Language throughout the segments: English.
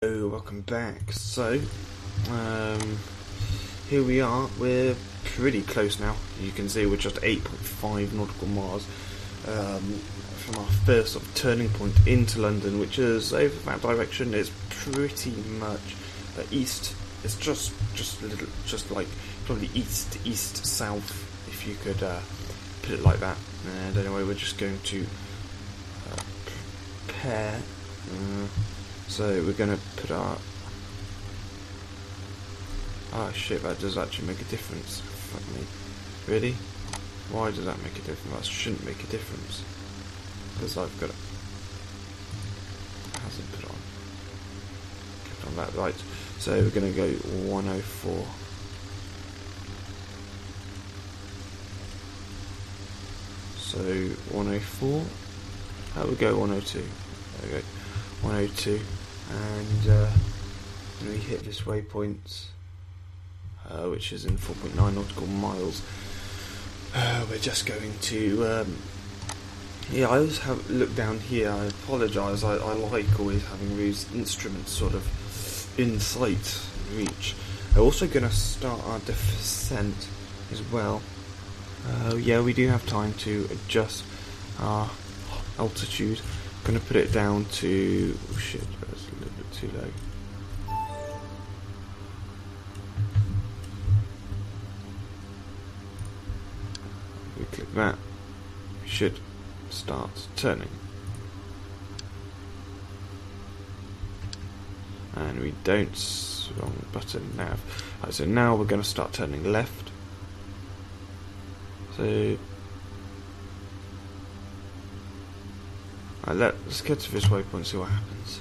Hello, welcome back. So, here we are. We're pretty close now. You can see we're just 8.5 nautical miles from our first sort of turning point into London, which is over that direction. It's pretty much east. It's just a little, just like probably east south, if you could put it like that. And anyway, we're just going to prepare. So we're going to put our... Oh shit, that does actually make a difference. Fuck me. Really? Why does that make a difference? That shouldn't make a difference. Because I've got it. It hasn't put on. Kept on that, right. So we're going to go 104. So 104. How we go 102? There we go. 102. And when we hit this waypoint, which is in 4.9 nautical miles, we're just going to yeah, I always have look down here. I apologise, I like always having these instruments sort of in sight reach. We're also going to start our descent as well. Yeah, we do have time to adjust our altitude. I'm going to put it down to... oh shit, that's a little bit too low. We click that, we should start turning. And we don't, wrong button, nav. Right, so now we're going to start turning left. So let's get to this waypoint and see what happens.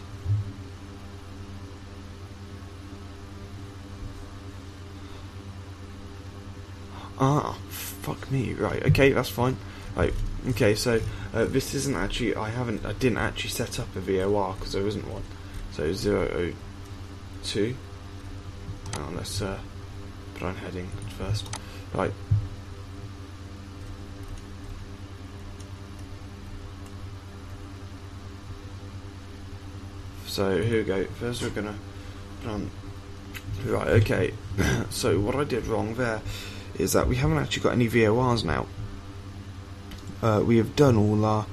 Ah, fuck me. Right, okay, that's fine. Right, okay, so this isn't actually, I didn't actually set up a VOR because there isn't one. So 002. Hang on, let's put on heading first. Right. So here we go. First we're gonna put on... right, okay. So what I did wrong there is that we haven't actually got any VORs now. We have done all our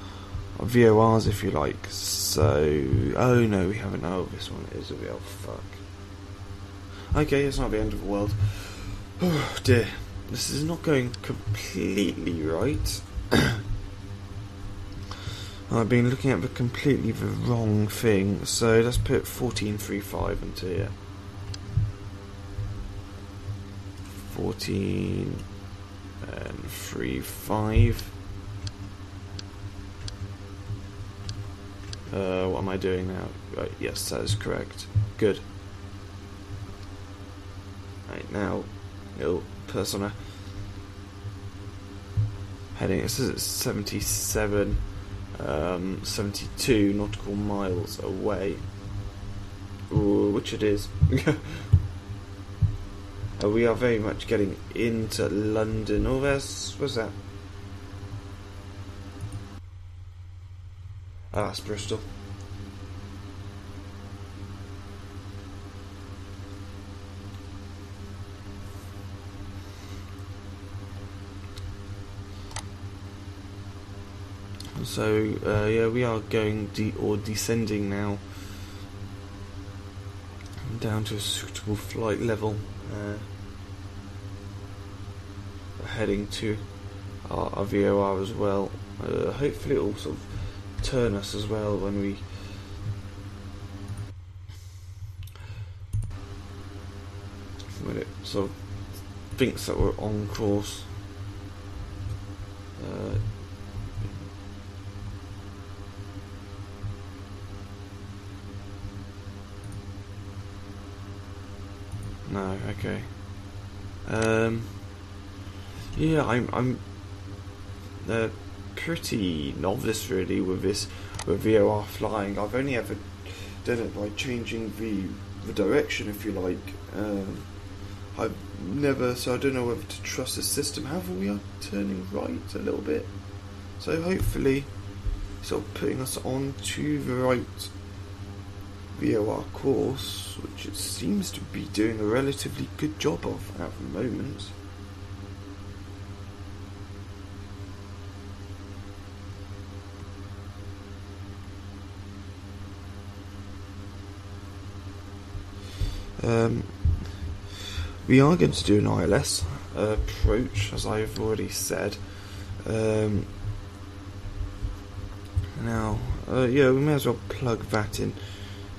VORs, if you like. So, oh no, we haven't. Oh, this one is a VOR. Fuck. Okay, it's not the end of the world. Oh dear, this is not going completely right. I've been looking at completely the wrong thing, so let's put 1435 into here. 1435. What am I doing now? Right, yes, that is correct. Good. Right, now, no, persona. Heading, it says it's 77. 72 nautical miles away. Ooh, which it is. We are very much getting into London. Oh, where's that? Ah, that's Bristol. So yeah, we are going descending now down to a suitable flight level. Heading to our VOR as well. Hopefully it will sort of turn us as well when it sort of thinks that we're on course. No, okay. Yeah, I'm pretty novice really with VOR flying. I've only ever done it by changing the direction, if you like. I've never, so I don't know whether to trust the system. However, we are turning right a little bit, so hopefully, sort of putting us on to the right VOR course, which it seems to be doing a relatively good job of at the moment. We are going to do an ILS approach, as I've already said. Now, yeah, we may as well plug that in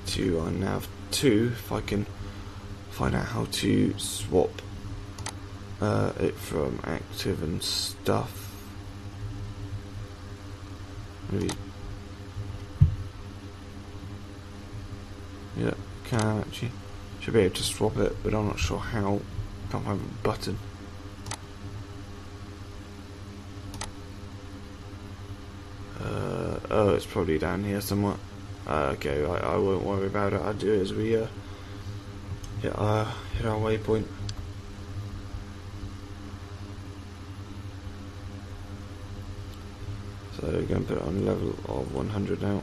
to our nav 2 if I can find out how to swap it from active and stuff. Maybe. Yeah, can actually. Should be able to swap it, but I'm not sure how. Can't find a button. Oh, it's probably down here somewhere. Okay, I won't worry about it. I'll do it as we hit our waypoint. So we're going to put it on level of 100 now.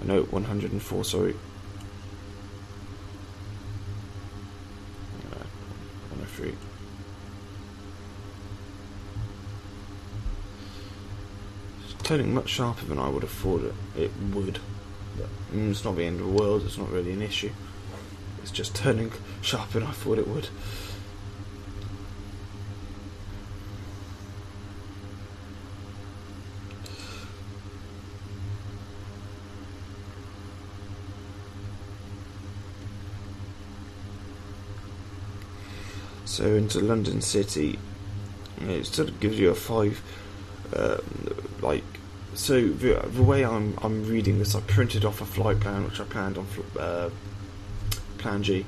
No, 104, sorry. 103. Turning much sharper than I would have thought it would. But, it's not the end of the world, it's not really an issue. It's just turning sharper than I thought it would. So into London City, it sort of gives you a 5, so the way I'm reading this, I printed off a flight plan which I planned on Plan G,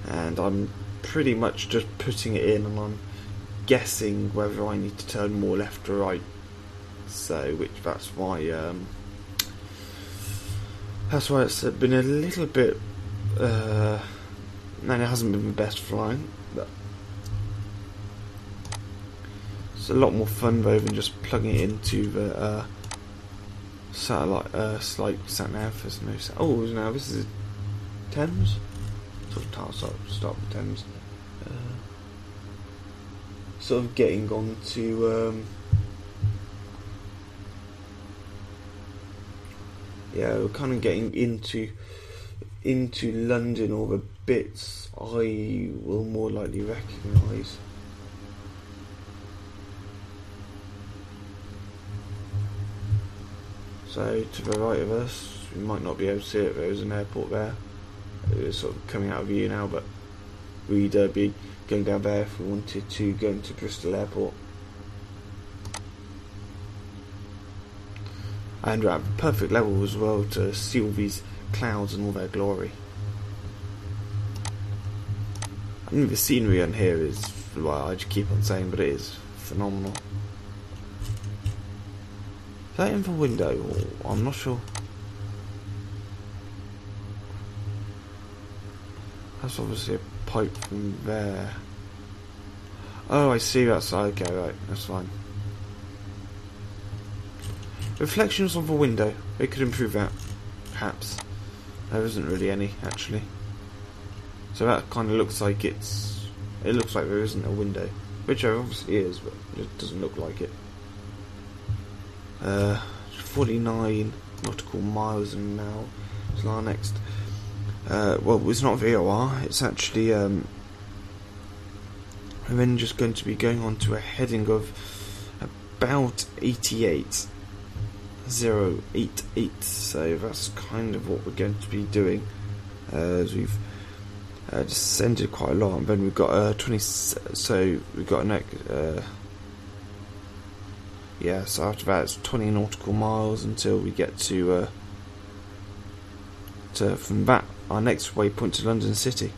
and I'm pretty much just putting it in, and I'm guessing whether I need to turn more left or right. So that's why it's been a little bit, and it hasn't been the best flying, but it's a lot more fun though than just plugging it into the satellite, like sat nav. There's no oh, now this is Thames. Start with Thames. Sort of getting on to yeah, we're kind of getting into London, or the bits I will more likely recognise. So to the right of us, we might not be able to see it, there's an airport there. It's sort of coming out of view now, but we'd be going down there if we wanted to go into Bristol Airport. And we're at the perfect level as well to see all these clouds and all their glory. I mean, the scenery on here is, well, I just keep on saying, but it is phenomenal. Is that in the window? Or I'm not sure. That's obviously a pipe from there. Oh, I see, that's okay, right, that's fine. Reflections on the window, they could improve that, perhaps. There isn't really any, actually. So that kind of looks like it looks like there isn't a window, which there obviously is, but it doesn't look like it. 49 nautical miles an hour is our next. Well, it's not VOR, it's actually and then just going to be going on to a heading of about 88,088. So that's kind of what we're going to be doing, as we've descended quite a lot, and then we've got 20. So we've got yeah. So after that, it's 20 nautical miles until we get to from that our next waypoint to London City.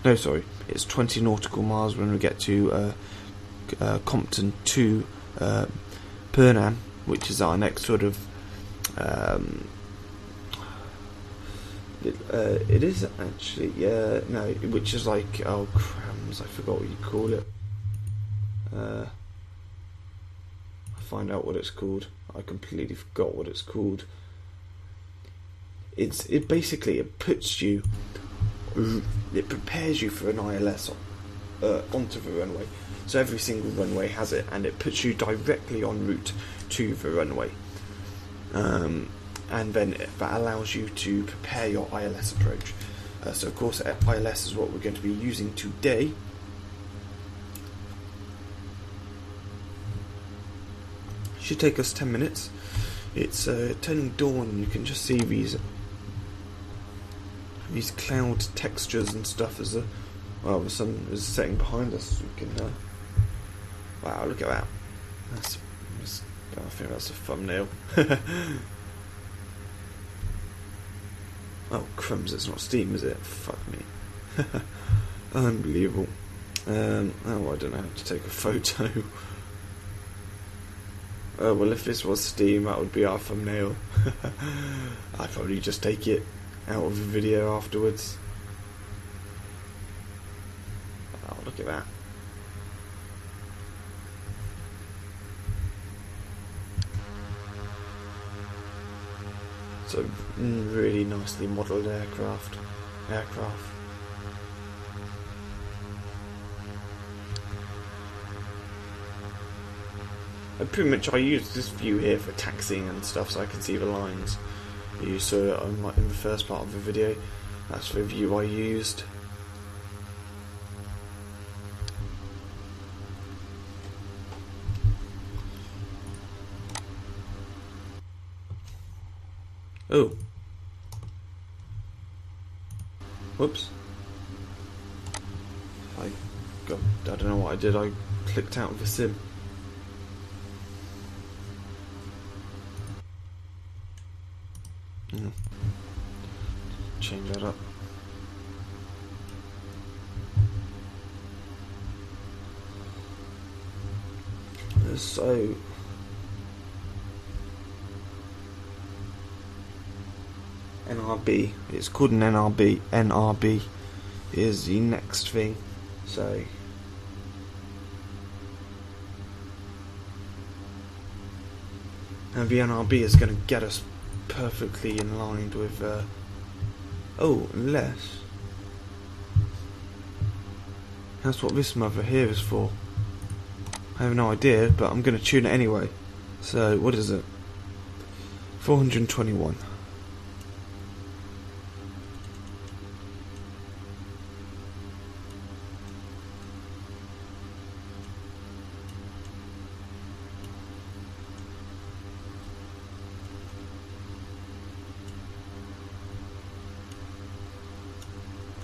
No, sorry, it's 20 nautical miles when we get to Compton to Burnham, which is our next sort of. It is actually, yeah, no, which is like, oh crumbs, I forgot what you call it. I find out what it's called. I completely forgot what it's called. It basically puts you, it prepares you for an ILS onto the runway. So every single runway has it, and it puts you directly en route to the runway. And then that allows you to prepare your ILS approach. So of course ILS is what we're going to be using today. Should take us 10 minutes. It's turning dawn. You can just see these cloud textures and stuff as the sun is setting behind us. We can wow, look at that. I think that's a thumbnail. Oh crumbs, it's not Steam, is it? Fuck me. Unbelievable. Oh, I don't know how to take a photo. Oh, well, if this was Steam, that would be our thumbnail. I'd probably just take it out of the video afterwards. Oh, look at that. So, really nicely modelled aircraft. Pretty much I use this view here for taxiing and stuff, so I can see the lines. You saw it in the first part of the video. That's the view I used. Oh. Whoops. I don't know what I did. I clicked out of the sim. Change that up. So NRB, it's called an NRB. NRB is the next thing. So and the NRB is going to get us perfectly in line with oh, unless that's what this mother here is for. I have no idea, but I'm going to tune it anyway. So what is it? 421.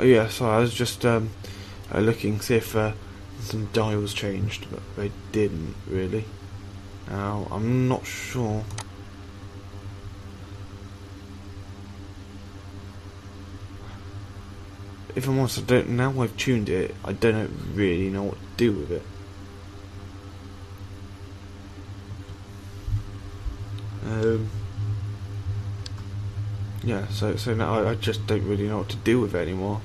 Oh yeah, so I was just looking, see if some dials changed, but they didn't really. Now, I'm not sure. If I'm honest, now I've tuned it, I don't really know what to do with it. Yeah, so now I just don't really know what to do with it anymore.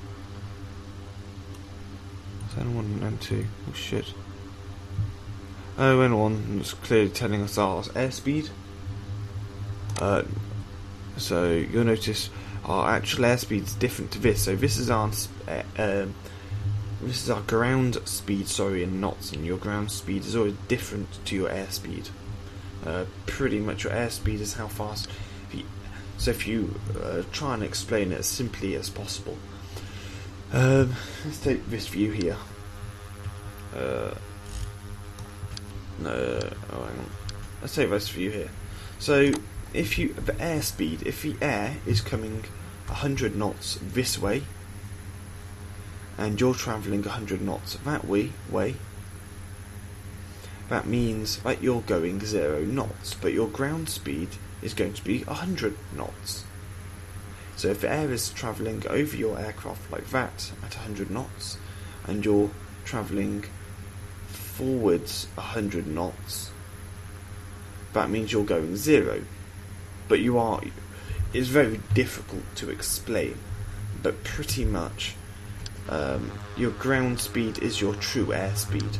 So N1 and N2, oh shit. Oh, N1 was clearly telling us our airspeed. So you'll notice our actual airspeed is different to this. So this is our ground speed, sorry, in knots, and your ground speed is always different to your airspeed. Pretty much your airspeed is how fast. So if you try and explain it as simply as possible, let's take this view here. No, oh, hang on. Let's take this view here. So if the airspeed, if the air is coming 100 knots this way, and you're travelling 100 knots that way, that means that you're going 0 knots, but your ground speed is going to be 100 knots. So if the air is travelling over your aircraft like that at 100 knots, and you're travelling forwards 100 knots, that means you're going 0. But it's very difficult to explain, but pretty much your ground speed is your true airspeed.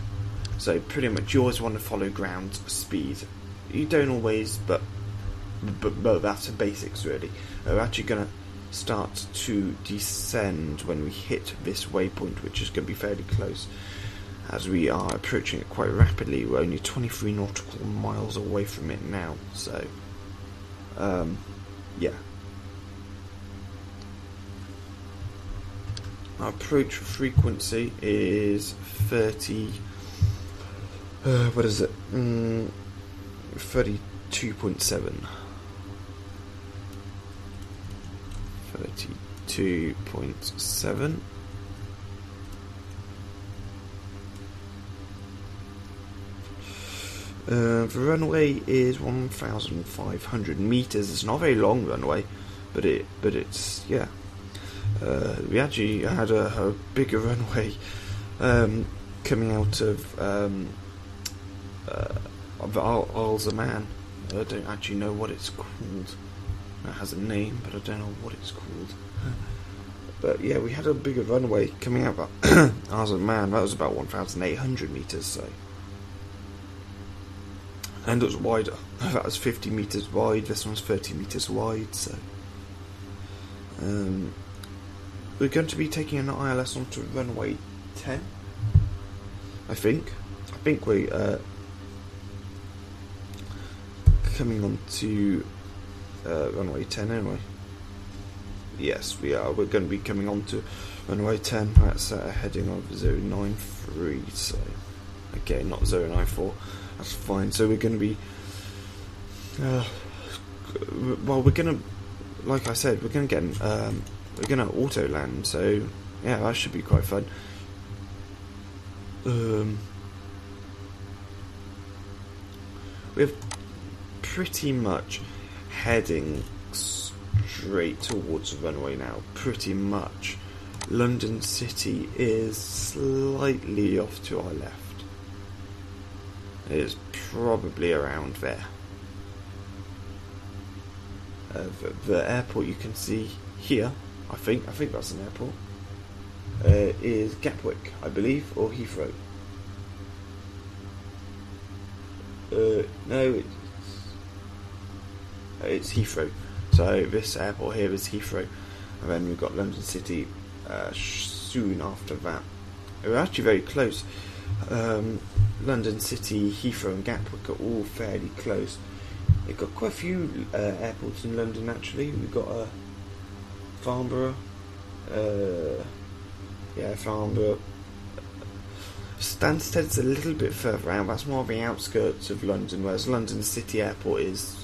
So pretty much you always want to follow ground speed you don't always, but that's the basics really. We're actually going to start to descend when we hit this waypoint, which is going to be fairly close, as we are approaching it quite rapidly. We're only 23 nautical miles away from it now, so yeah. Our approach frequency is 30. What is it? 32.7. 32.7. The runway is 1,500 meters. It's not a very long runway, but it's yeah. We actually had a bigger runway coming out of Isles of Man. I don't actually know what it's called. It has a name, but I don't know what it's called. But yeah, we had a bigger runway coming out of Isles of Man. That was about 1,800 meters, so. And it was wider. That was 50 meters wide. This one's 30 meters wide, so. We're going to be taking an ILS onto runway 10. I think we coming on to runway 10 anyway. Yes, we are. We're going to be coming on to runway 10. That's a heading of 093. So, okay, not 094. That's fine. So we're going to be. Well, we're going to, like I said, we're going to get. We're going to auto land. So yeah, that should be quite fun. We're pretty much heading straight towards the runway now. Pretty much. London City is slightly off to our left. It is probably around there. The airport you can see here, I think that's an airport, is Gatwick, I believe, or Heathrow. No, it's Heathrow. So this airport here is Heathrow, and then we've got London City soon after that. We're actually very close. London City, Heathrow and Gatwick are all fairly close. We've got quite a few airports in London actually. We've got Farnborough, Farnborough. Stansted's a little bit further out. That's more of the outskirts of London, whereas London City Airport is,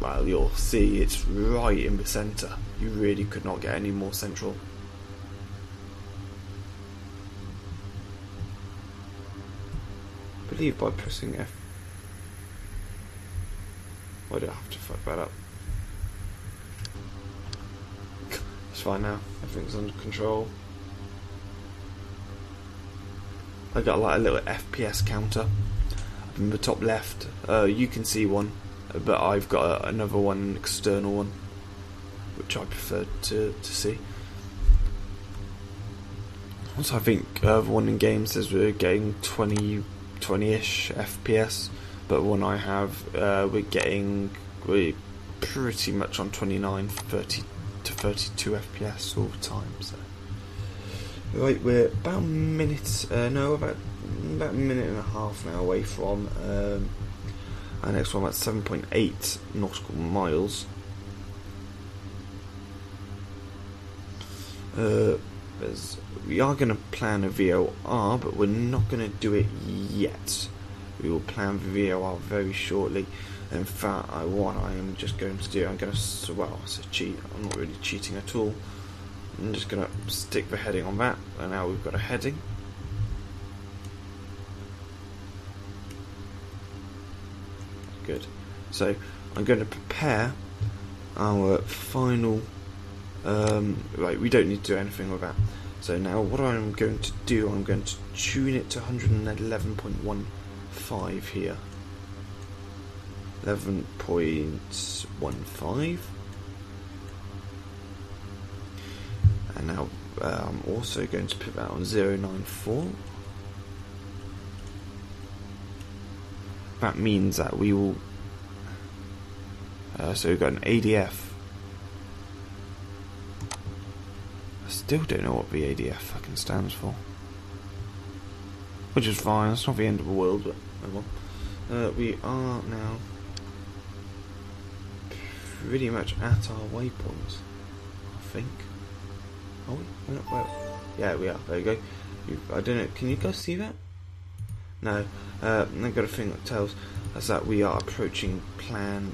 well, you'll see it's right in the centre. You really could not get any more central. I believe by pressing F. Why do I have to fuck that up? It's fine now. Everything's under control. I got like a little FPS counter up in the top left. You can see one, but I've got another one, an external one, which I prefer to see. Also, I think the one in game says we're getting 20-ish FPS, but one I have, we're pretty much on 29, 30 to 32 FPS all the time. So, right, we're about a minute, about a minute and a half now away from our next one, about 7.8 nautical miles. We are going to plan a VOR, but we're not going to do it yet. We will plan the VOR very shortly. In fact, what I am just going to do, I'm going to, well, I say cheat, I'm not really cheating at all. I'm just going to stick the heading on that, and now we've got a heading. Good. So, I'm going to prepare our final, right, we don't need to do anything with that. So now what I'm going to do, I'm going to tune it to 111.15 here. 11.15. And now I'm also going to put that on 094. That means that we will So we've got an ADF. I still don't know what the ADF fucking stands for. Which is fine, it's not the end of the world, but oh well. We are now pretty much at our waypoints, I think. Are we? Yeah, we are. There you go. I don't know, can you guys see that? No. I've got a thing that tells us that we are approaching plan.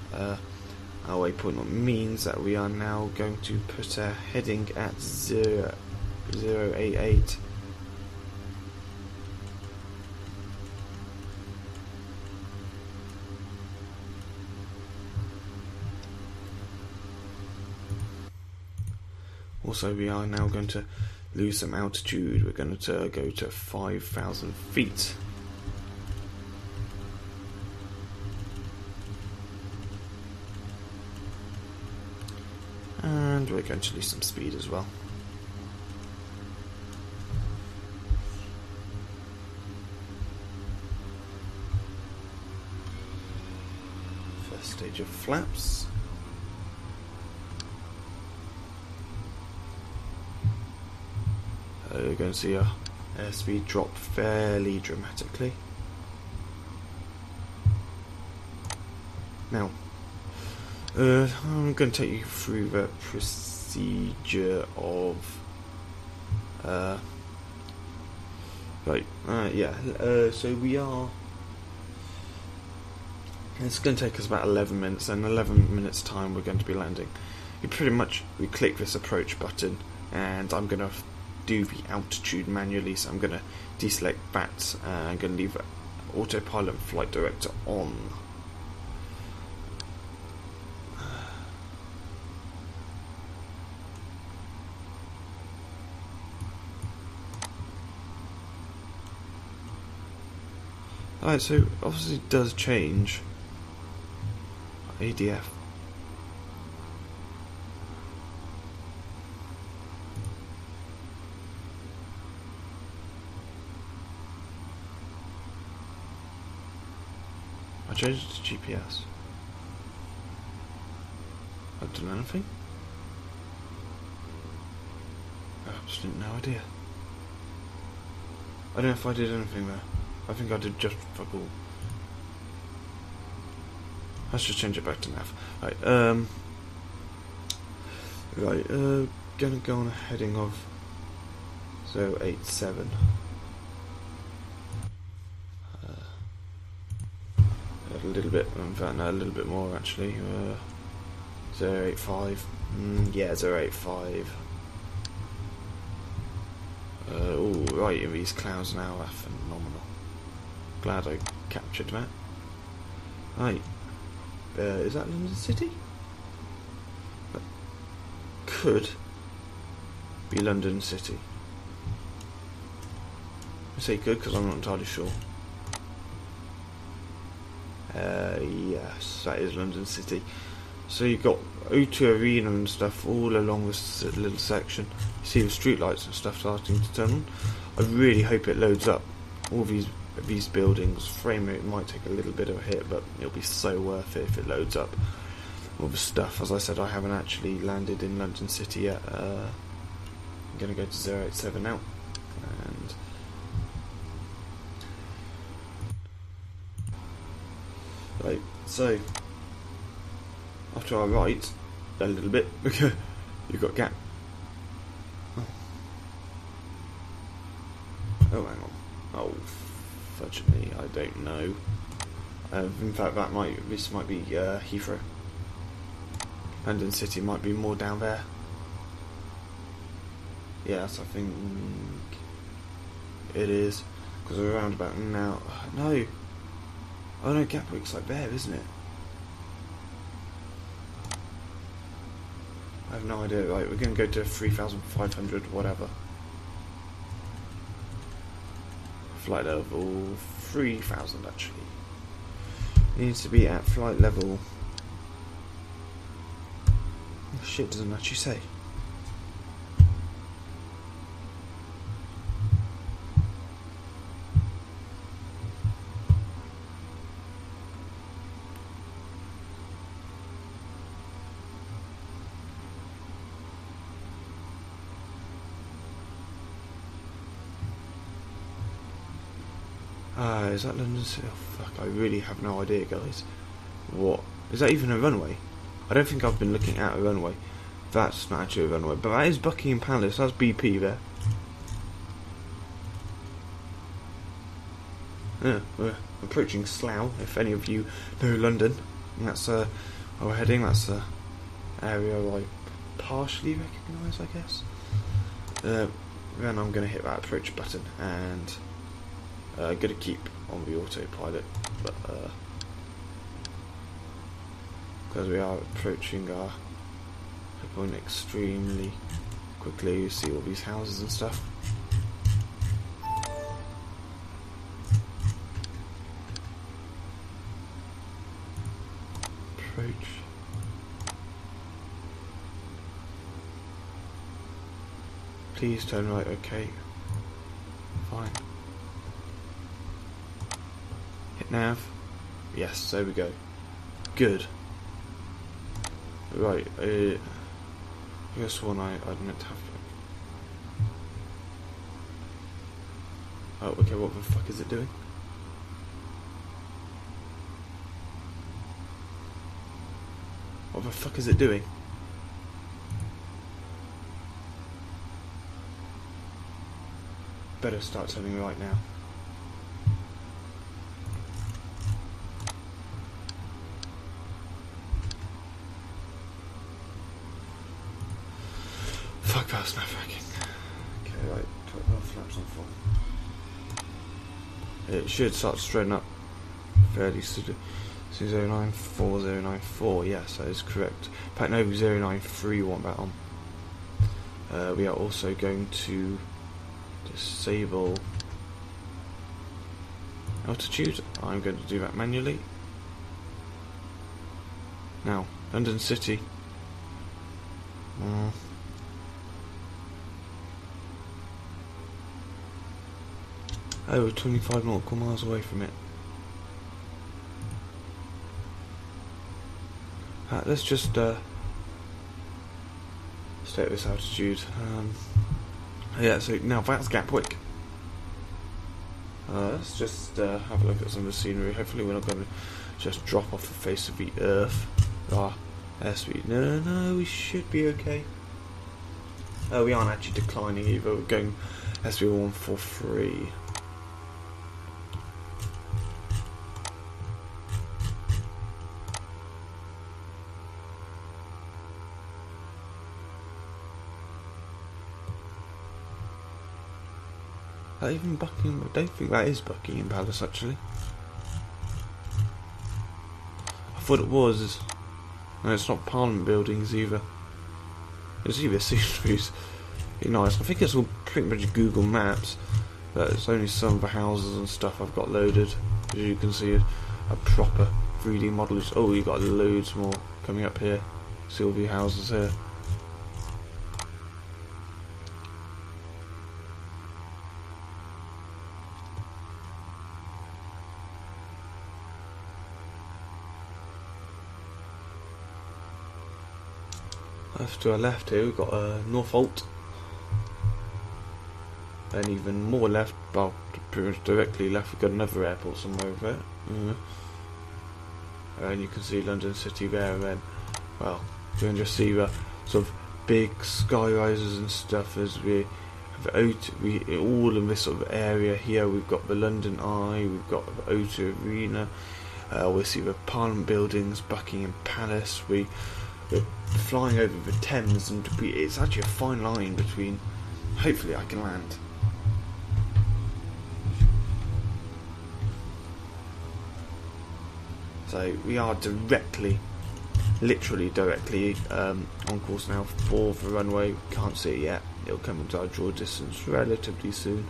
Our waypoint means that we are now going to put our heading at 088. Also, we are now going to lose some altitude. We're going to go to 5,000 feet. And we're going to lose some speed as well. First stage of flaps. We're going to see our airspeed drop fairly dramatically. Now, I'm going to take you through the procedure of so we are, it's going to take us about 11 minutes, and in 11 minutes time we're going to be landing. We click this approach button, and I'm going to do the altitude manually, so I'm going to deselect that, and I'm going to leave autopilot and flight director on. Alright, so obviously it does change. ADF. I changed it to GPS. I've done anything? I have absolutely no idea. I don't know if I did anything there. I think I did just fuck all. Let's just change it back to nav. Right, gonna go on a heading of 087. A little bit, in fact no, a little bit more actually. 085. Yeah, 085. Oh, right, these clouds now are phenomenal. Glad I captured that. Right, is that London City? That could be London City. I say could because I'm not entirely sure. Yes, that is London City. So you've got O2 Arena and stuff all along this little section. You see the streetlights and stuff starting to turn on. I really hope it loads up. All these buildings, frame rate might take a little bit of a hit, but it'll be so worth it if it loads up all the stuff. As I said, I haven't actually landed in London City yet. I'm going to go to 087 now, and right, so after I right a little bit, you've got gap. Oh, hang on. Oh, fudge me, I don't know. In fact, this might be Heathrow. London City might be more down there. Yes, I think it is, because we're around about now. No. Oh no, Gatwick's like there, isn't it? I have no idea. Right, we're going to go to 3,500, whatever. Flight level 3,000 actually. It needs to be at flight level. Oh, shit, doesn't actually say. Is that London City? Oh fuck, I really have no idea, guys. What? Is that even a runway? I don't think I've been looking at a runway. That's not actually a runway, but that is Buckingham Palace. That's BP there. Yeah, we're approaching Slough. If any of you know London, and that's where we're heading. That's the area I partially recognise, I guess. Then I'm going to hit that approach button and going to keep on the autopilot, but because we are approaching our point extremely quickly. You see all these houses and stuff. Approach. Please turn right. Okay. Fine. Hit nav. Yes, there we go. Good. Right. I guess one I meant to have. Oh, okay. What the fuck is it doing? What the fuck is it doing? Better start turning right now. Fuck, that's not fucking. Okay, right, put the flaps on full. It should start straighten up fairly soon. 094094, yes, that is correct. In fact, no, 093 want that on. We are also going to disable altitude. I'm going to do that manually. Now, London City. Oh, we're 25 nautical miles away from it. Let's just stay at this altitude. Yeah, so now that's Gatwick. Let's just have a look at some of the scenery. Hopefully we're not going to just drop off the face of the earth. Airspeed. No, we should be okay. We aren't actually declining either. We're going airspeed 143. Even Buckingham? I don't think that is Buckingham Palace actually. I thought it was. No, it's not Parliament Buildings either. It's either sceneries. Nice. I think it's all pretty much Google Maps, but it's only some of the houses and stuff I've got loaded. As you can see, a proper 3D model. Oh, you got loads more coming up here. See all the houses here. To our left here we've got Northolt, and even more left, well, pretty much directly left we've got another airport somewhere over there. And you can see London City there, and then, well, you can just see the sort of big sky rises and stuff as we have all in this sort of area here. We've got the London Eye, we've got the O2 Arena, we see the Parliament Buildings, Buckingham Palace. We're flying over the Thames, and it's actually a fine line between. Hopefully I can land. So we are literally directly on course now for the runway. Can't see it yet. It'll come into our draw distance relatively soon.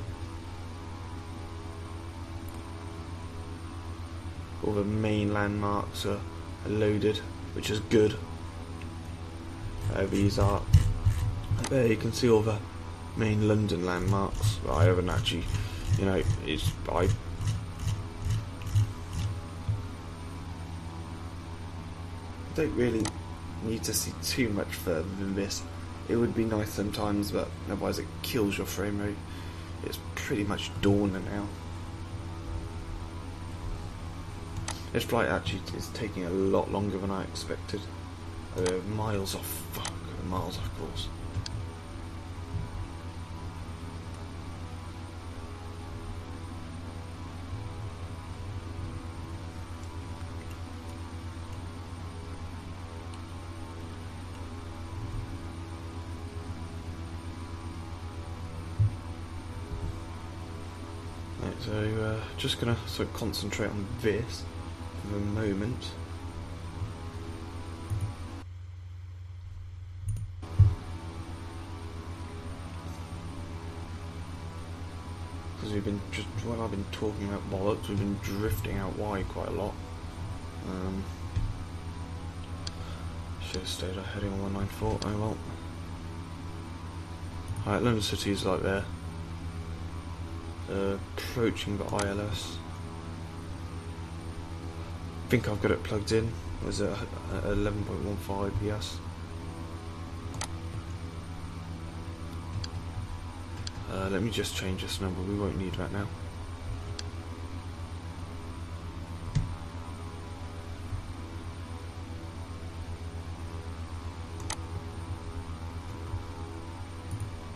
All the main landmarks are loaded, which is good. These are there. You can see all the main London landmarks. I haven't actually, I don't really need to see too much further than this. It would be nice sometimes, but otherwise it kills your frame rate. It's pretty much dawn now. This flight actually is taking a lot longer than I expected. Miles off, fuck, miles off course. So just gonna sort of concentrate on this for the moment. Because we've been just while I've been talking about bollocks, we've been drifting out wide quite a lot. Should have stayed our heading on 194. Oh well. Alright, London City's like there. Approaching the ILS. I think I've got it plugged in. Was it 11.15? Yes. Let me just change this number. We won't need that now.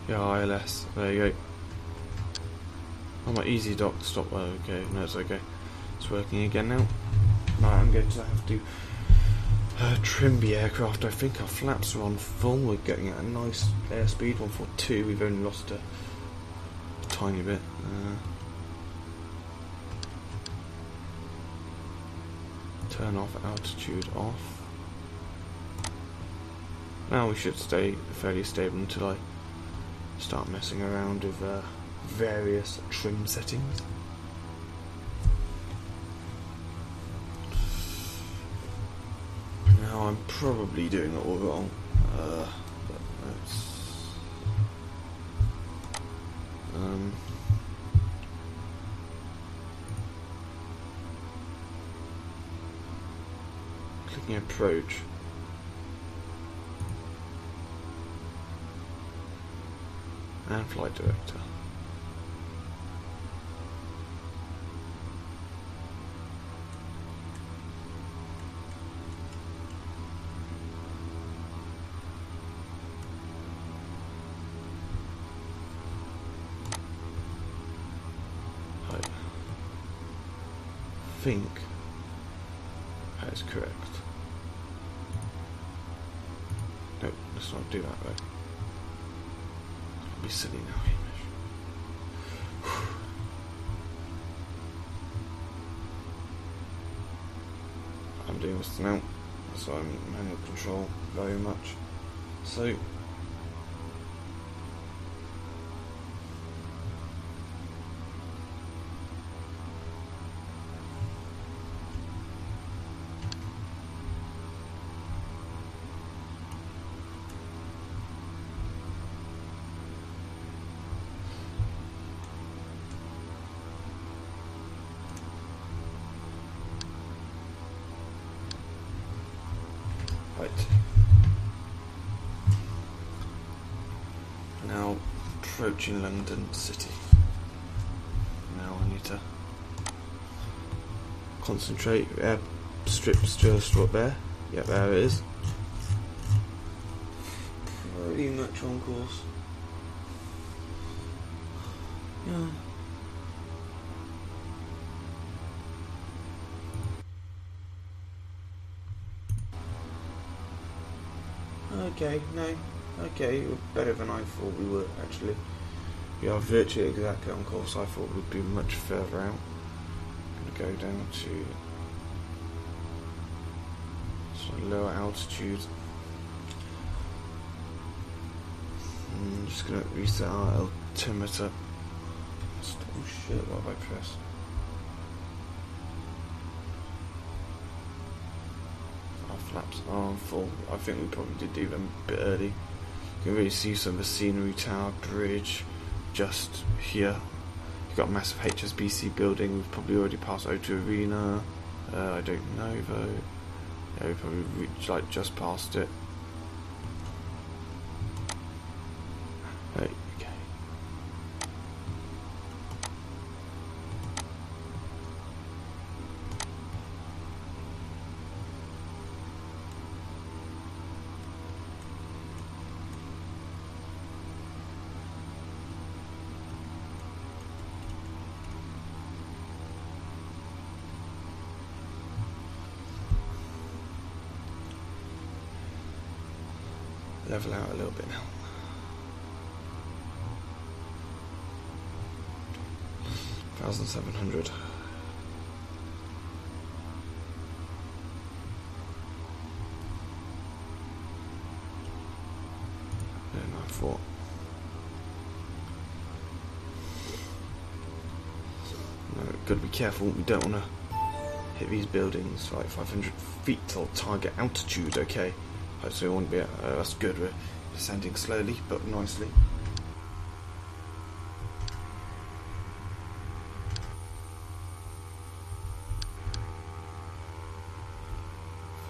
Yeah, ILS. There you go. Oh, my easy dock stop. Oh, okay, no, it's okay. It's working again now. Right, I'm going to have to trim the aircraft. I think our flaps are on full. We're getting at a nice airspeed, 142. We've only lost a tiny bit. Turn off, altitude off. Now we should stay fairly stable until I start messing around with various trim settings. Now I'm probably doing it all wrong, but let's clicking approach. And flight director. I think that is correct. No, let's not do that, right? I'll be silly now, Hamish. I'm doing this now, so I'm manual control very much. So right. Now approaching London City. Now I need to concentrate. Strips just up there. Yeah, there it is. Pretty much on course. Yeah. Okay, no. Okay, you're better than I thought we were, actually. We are virtually exactly on course. I thought we'd be much further out. I'm going to go down to lower altitude. I'm just going to reset our altimeter. Oh shit, what have I pressed? Our flaps are on full. I think we probably did do them a bit early. You can really see some of the scenery, tower, bridge, just here. You've got a massive HSBC building. We've probably already passed O2 Arena. I don't know though. Yeah, we probably reached like just past it. Right, okay. level out a little bit now. $1,700. $9.4. No, got to be careful. We don't want to hit these buildings like 500 feet till target altitude. Okay, hopefully we won't be. That's good. We're descending slowly but nicely.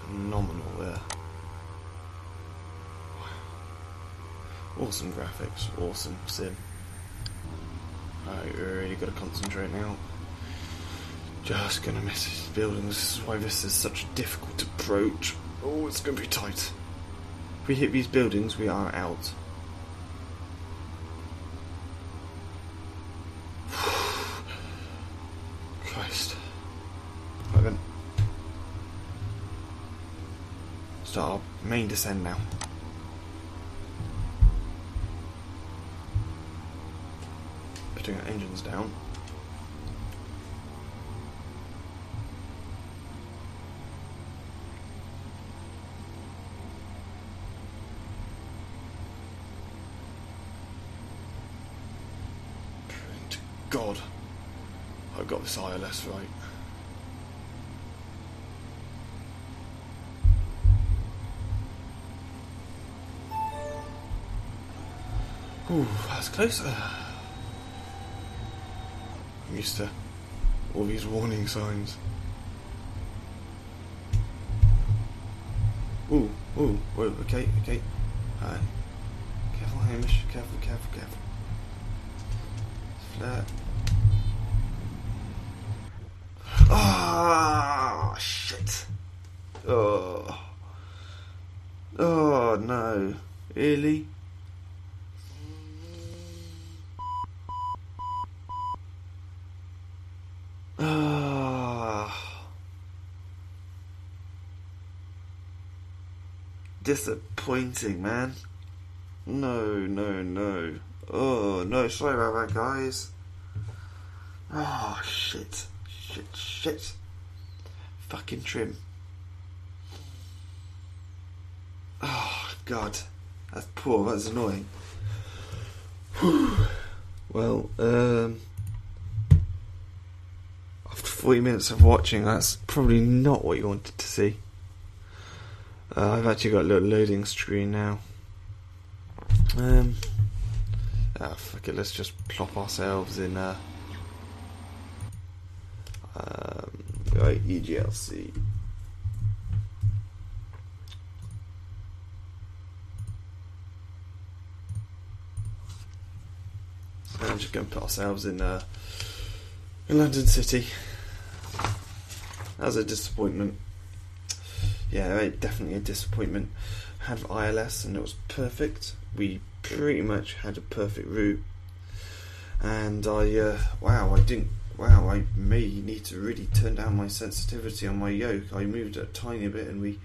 Phenomenal there. Awesome graphics, awesome sim. Alright, we really got to concentrate now. Just gonna miss these buildings. This is why this is such a difficult approach. Oh, it's gonna be tight. If we hit these buildings, we are out. Christ. Right then. Start our main descent now. Putting our engines down. Thank God I got this ILS right. Ooh, that's close. I'm used to all these warning signs. Ooh, whoa, okay. Alright. Careful, Hamish. Careful. Flat. Ah, shit. Oh no. Really? Disappointing, man. No. Oh no, sorry about that, guys. Oh shit. Fucking trim. Oh god. That's poor, that's annoying. Well, after 40 minutes of watching, that's probably not what you wanted to see. I've actually got a little loading screen now. Fuck it, let's just plop ourselves in right, EGLC. So I'm just going to put ourselves in London City. That was a disappointment. Yeah, definitely a disappointment. Had ILS and it was perfect. We pretty much had a perfect route. And I may need to really turn down my sensitivity on my yoke. I moved it a tiny bit and we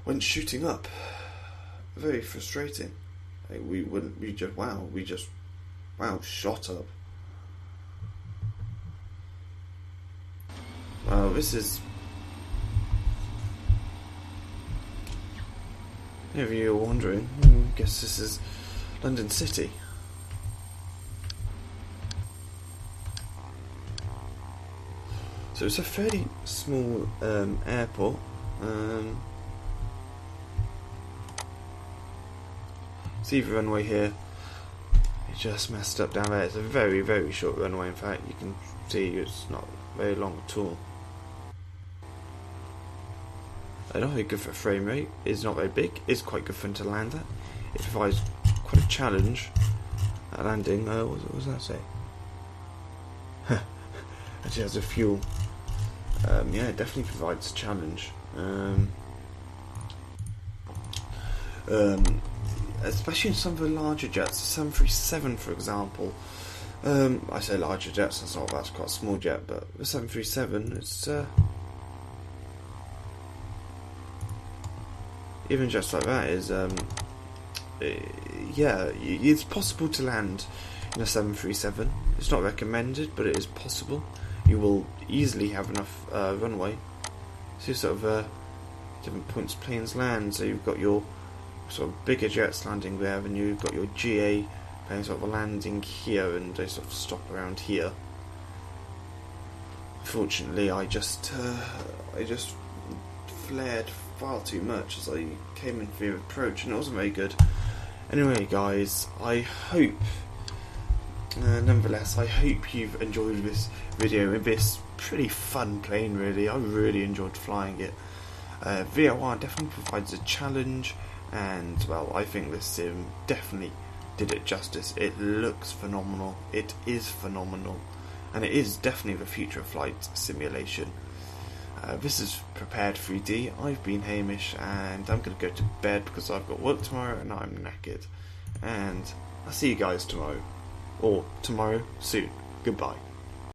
went shooting up. Very frustrating. Like we just shot up. Wow, this is. If you're wondering, I guess this is London City. So it's a fairly small airport. See the runway here. It just messed up down there. It's a very, very short runway. In fact, you can see it's not very long at all. Not very good for frame rate. It's not very big. It's quite good fun to land at. It provides quite a challenge at landing. What does that say? Actually has a fuel. Yeah, it definitely provides a challenge. Especially in some of the larger jets, the 737 for example. I say larger jets, that's quite a small jet, but the 737, it's even just like that is yeah, it's possible to land in a 737. It's not recommended, but it is possible. You will easily have enough runway. So sort of different points planes land. So you've got your sort of bigger jets landing there, and you've got your GA planes sort of landing here, and they sort of stop around here. Fortunately, I just flared far too much as I came in for the approach, and it wasn't very good. Anyway, guys, I hope, nonetheless, I hope you've enjoyed this video with this pretty fun plane. Really, I really enjoyed flying it. VOR definitely provides a challenge, and well, I think this sim definitely did it justice. It looks phenomenal. It is phenomenal. And it is definitely the future of flight simulation. This is Prepar3D. I've been Hamish, and I'm going to go to bed because I've got work tomorrow and I'm knackered. And I'll see you guys tomorrow. Or tomorrow soon. Goodbye.